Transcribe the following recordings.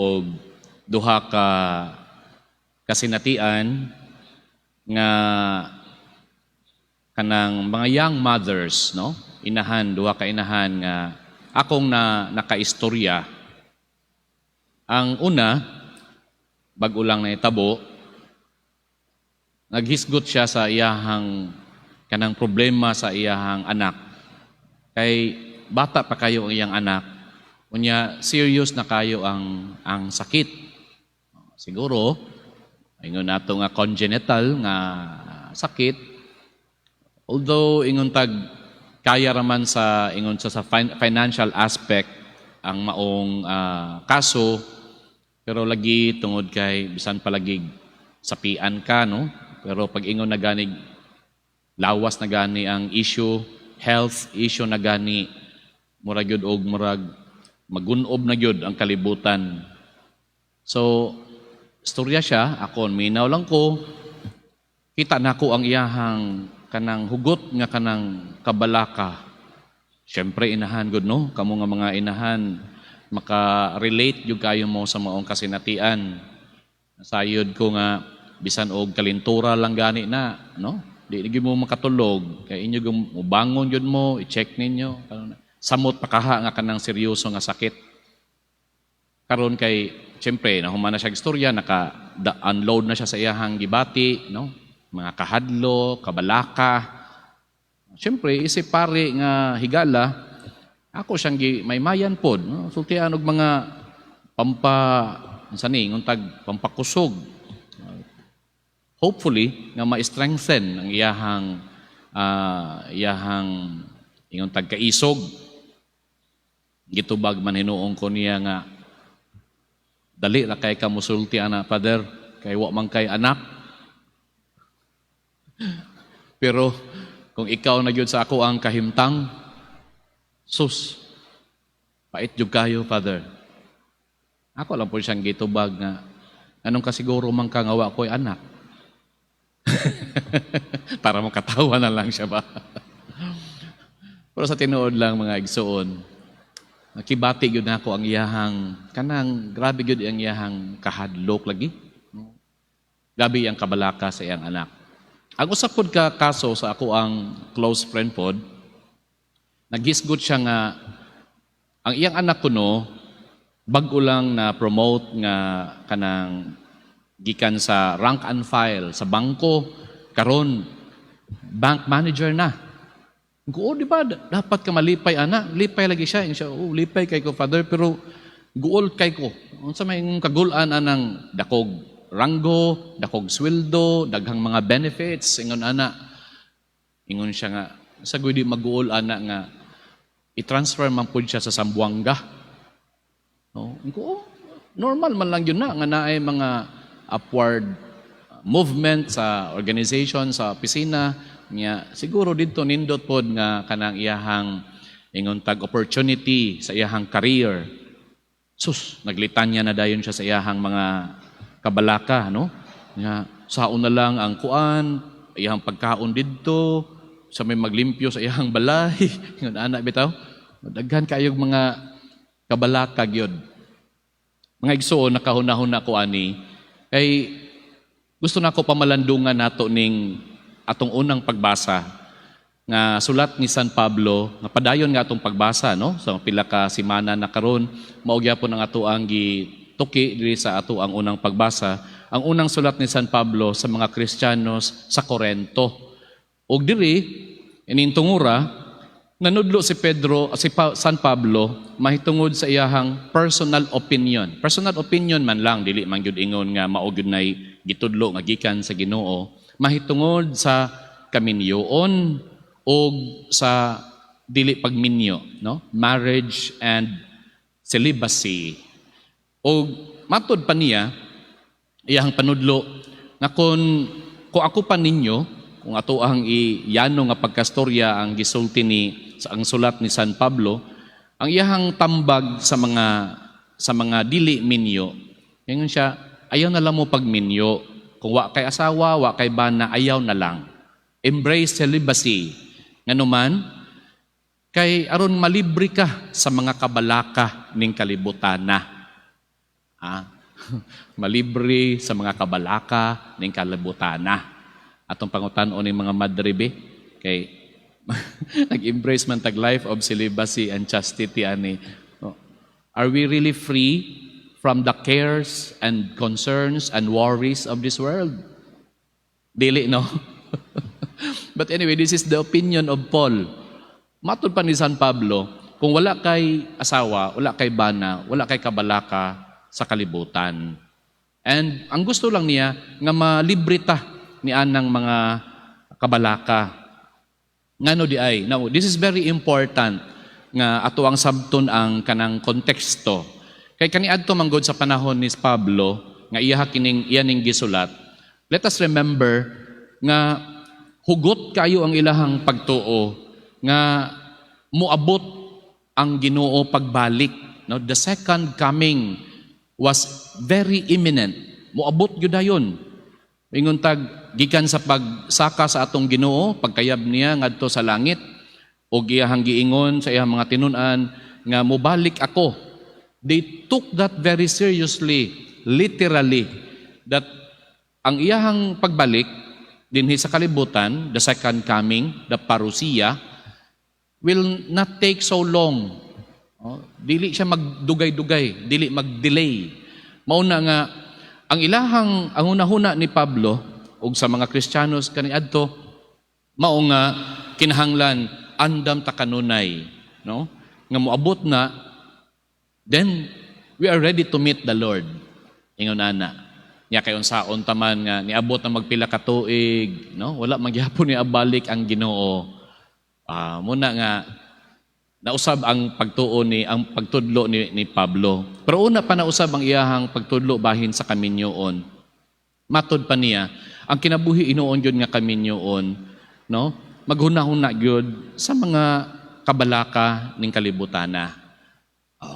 o duha ka kasinatian nga kanang mga young mothers, no? Duha ka inahan nga akong nakaistorya. Ang una, bag-o lang na itabo, naghisgot siya sa iyahang kanang problema sa iyahang anak. Kay bata pa kayo ang iyang anak, unya serious na kayo ang sakit. Siguro, ingon nato nga congenital nga sakit. Although ingon tag kaya raman sa ingon sa financial aspect ang maong kaso, pero lagi tungod kay bisan palagi sapian ka, no? Pero pag ingon na gani lawas na gani ang issue, health issue na gani, murag yun og murag magunob na gyud ang kalibutan. So istorya siya, ako minaw lang ko, kita nako ang iyahang kanang hugot nga kanang kabalaka. Siyempre inahan gud, no? Kamo nga mga inahan maka-relate jud kayo mo sa maong kasinatian. Sayod ko nga bisan og kalintura lang gani na, no? Di gyud mo makatulog kay inyo mo bangon jud mo, i-check ninyo. Samot pakaha nga kanang seryoso nga sakit. Karon kay siyempre nahuman na siya istorya, naka-unload na siya sa iyahang gibati, no? Mga kahadlo, kabalaka. Siyempre isip pare nga higala, ako siyang maymayan pod, no? Sultian og mga pampakusog. Hopefully nga ma-strengthen ang iyahang ingon tagkaisog. Gitubag man hinuong ko niya nga dali ra kay ka musulti ana, Father, kay wa man kay anak. Pero kung ikaw na gyud sa ako ang kahimtang, sus, pait jud kayo, Father. Ako lang po siyang gitubag nga anong kasiguro man ka nga wa ko'y anak. Para makatawa na lang siya ba? Pero sa tinuod lang mga igsoon, nakibati gyud nako ang iyahang kanang grabe gyud ang iyahang kahadlok lagi. Grabe ang kabalaka sa iyang anak. Ang usap pod ka kaso sa ako ang close friend pod, naghisgot siya nga ang iyang anak kuno bag-o lang na promote nga kanang gikan sa rank and file sa bangko, karon bank manager na. Guo, di ba? Dapat ka malipay, anak. Lipay lagi siya. Lipay kay ko, Father, pero guol kay ko. Unsa may kagulan anang dakog ranggo, dakog sweldo, daghang mga benefits. Ingon ana. Ingon siya nga, sa di maguol ana nga, i-transfer man po siya sa Sambuanga. No? Normal man lang yun na, nga naay mga upward movement sa organization, sa opisina, niya siguro dito nindot pod nga kanang iyahang ingon tag opportunity sa iyahang career. Sus, naglitan niya na dayon siya sa iyahang mga kabalaka, no? Nga saon na lang ang kuan, iyahang pagkaon didto, sa may maglimpyo sa iyahang balay. Ingon ana bitaw, daghan kayog mga kabalaka gyud. Mga igsoon nakahuna-huna ko ani kay gusto na ko pamalandungan nato ning atong unang pagbasa nga sulat ni San Pablo, nga padayon nga atong pagbasa, no? So pila ka semana na karon, mao gyapon ang ato ang gituki diri sa ato ang unang pagbasa, ang unang sulat ni San Pablo sa mga Kristiyanos sa Corinto. Og diri ining tungura nanudlo si San Pablo mahitungod sa iyahang personal opinion. Personal opinion man lang, dili man gyud ingon nga mao gyud nay gitudlo nga gikan sa Ginoo, mahitungod sa kaminyoon o sa dili pagminyo, no? Marriage and celibacy. O matod pa niya, iyang panudlo, nga kung ako pa ninyo, kung ato ang iyano nga pagkastorya ang gisulti sa ang sulat ni San Pablo, ang iyahang tambag sa mga dili minyo, ngayon siya, ayaw na lang mo pagminyo. Kung wa kay asawa, wa kay bana, ayaw na lang. Embrace celibacy. Nganuman, kay aron malibre ka sa mga kabalaka ning kalibutana. Ah, malibre sa mga kabalaka ning kalibutana. Atong pangutan-on ning mga madribe kay nag-embrace man tag life of celibacy and chastity ani. No? Are we really free from the cares and concerns and worries of this world? Dili, no? But anyway, this is the opinion of Paul. Matod pa ni San Pablo, kung wala kay asawa, wala kay bana, wala kay kabalaka sa kalibutan. And ang gusto lang niya, nga malibre ta ni anang mga kabalaka. Ngano di ay? Now, this is very important nga ato ang sabton ang kanang konteksto. Kay kaniadto manggod sa panahon ni Pablo, nga iyaning gisulat, let us remember nga hugot kayo ang ilahang pagtuo, nga muabot ang Ginoo pagbalik. No? The second coming was very imminent. Muabot gyud dayon. Ingon tag gikan sa pagsaka sa atong Ginoo, pagkayab niya ngadto sa langit, o iyahang giingon sa iyang mga tinun-an nga mubalik ako. They took that very seriously, literally, that ang iyahang pagbalik dinhi sa kalibutan, the second coming, the parousia, will not take so long. Dili siya magdugay-dugay, dili mag-delay. Mauna nga, ang una-huna ni Pablo, ug sa mga Kristiyanos kaniadto, mao nga kinahanglan, andam ta kanunay. No? Nga moabot na, then we are ready to meet the Lord. Ingon ana. Nya kay unsaon taman nga niabot na magpila ka tuig, no? Wala magyapon ni abalik ang Ginoo. Muna nga nausab ang pagtudlo ni Pablo. Pero una pa nausab ang iyahang pagtudlo bahin sa kaminyoon. Matod pa niya, ang kinabuhi inuon gyud nga kaminyoon, no? Maghuna-huna gyud sa mga kabalaka ning kalibutana.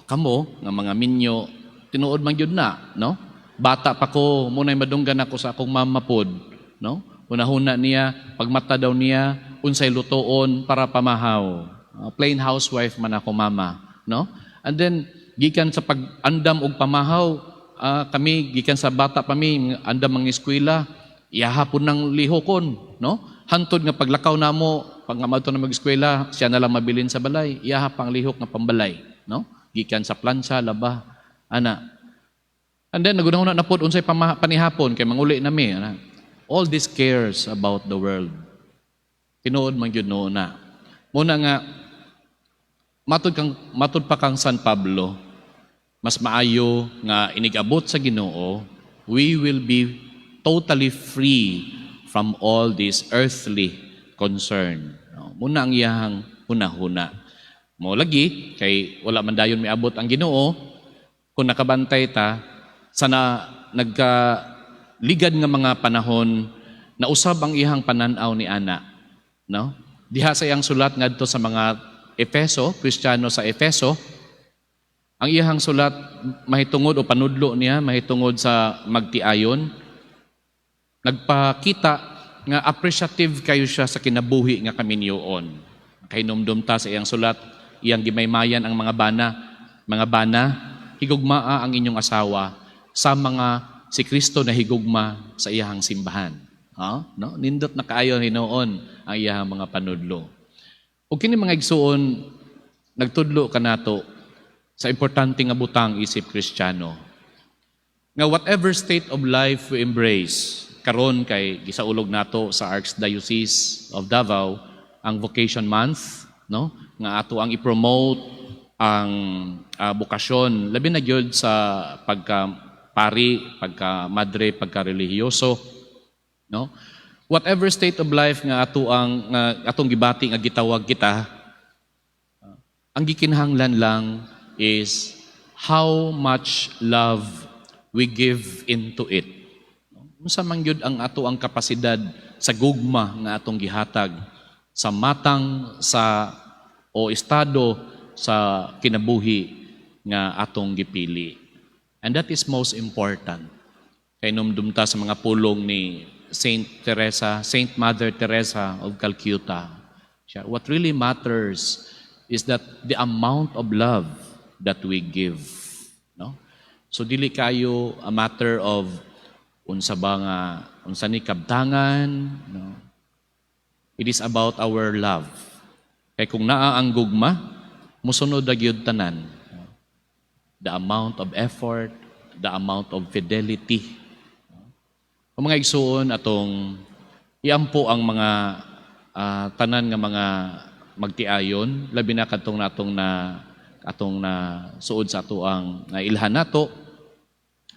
Kamo nga mga minyo tinuod man gyud na, no? Bata pa ko, muna'y madunggan ako sa akong mama pod, no? Una-huna niya, pagmata daw niya, unsay lutoon para pamahaw. Plain housewife man ako mama, no? And then gikan sa pag-andam og pamahaw, kami gikan sa bata pa mi andam ang eskwela, iyahapon ng lihokon, no? Hantod nga paglakaw namo, pag amadto na mag-eskwela, siya na lang mabilin sa balay, iyahap ang lihok nga pambalay, no? Gikan sa plancha, laba, ana. And then nagunahuna na pod unsay panihapon kay manguli na mi, ana. All these cares about the world. Tinuod man gyud na. Muna nga matud pa kang San Pablo, mas maayo nga inigabot sa Ginoo, we will be totally free from all this earthly concern. Muna ang iyahang hunahuna. Mo lagi kay wala man dayon miabot ang Ginoo, kung nakabantay ta sana nagkaligad nga mga panahon na usab ang iyang pananaw ni ana, no? Diha sa iyang sulat ngadto sa mga Efeso, Kristiyano sa Efeso, ang iyang sulat mahitungod o panudlo niya mahitungod sa magtiayon, nagpakita nga appreciative kayo siya sa kinabuhi nga kaminyoon. Kay numdum ta sa iyang sulat, iyang gimaymayan ang mga bana, higugmaa ang inyong asawa sa mga si Kristo na higugma sa iyang simbahan. No? Nindot na kaayo hinoon ang iyang mga panudlo. O kini mga igsuon, nagtudlo ka nato sa importante nga butang isip Kristiyano. Nga whatever state of life we embrace, karon kay gisaulog nato sa Archdiocese of Davao ang Vocation Month, no? Nga ato ang i-promote ang bukasyon, labi na gyud sa pagka-pari, pagka-madre, pagka-relihiyoso, no? Whatever state of life nga atong gibati nga gitawag kita, ang gikinahanglan lang is how much love we give into it. Unsa man gyud ang ato ang kapasidad sa gugma nga atong gihatag sa matang o estado sa kinabuhi nga atong gipili. And that is most important. Kay numdumta sa mga pulong ni Saint Mother Teresa of Calcutta. What really matters is that the amount of love that we give. No? So dili kayo a matter of unsa ba nga unsa ni kabtangan, no? It is about our love. Kay kung naa ang gugma, musunod na gyud tanan. The amount of effort, the amount of fidelity. Ang mga igsuon atong iampo ang mga tanan nga mga magtiayon, labi na kadtong atong na suod sa ato ang ilhan nato,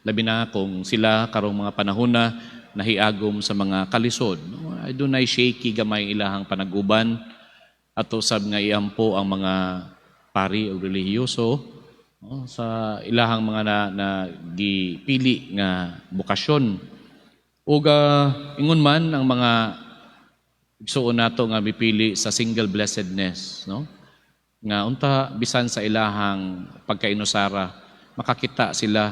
labi na kung sila karong mga panahon na nahiagom sa mga kalisod. I do na shaky gamay ilahang panaguban ato sab nga iampo ang mga pari o relihiyoso sa ilahang mga na gipili nga bukasyon. Ug ingon man ang mga igsuon nato nga mipili sa single blessedness, no? Nga unta bisan sa ilahang pagkainusara makakita sila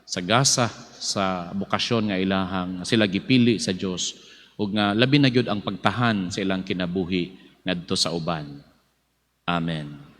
sa gasa sa bukasyon nga ilahang sila gipili sa Dios ug nga labi na gyud ang pagtahan sa ilang kinabuhi ngadto sa uban. Amen.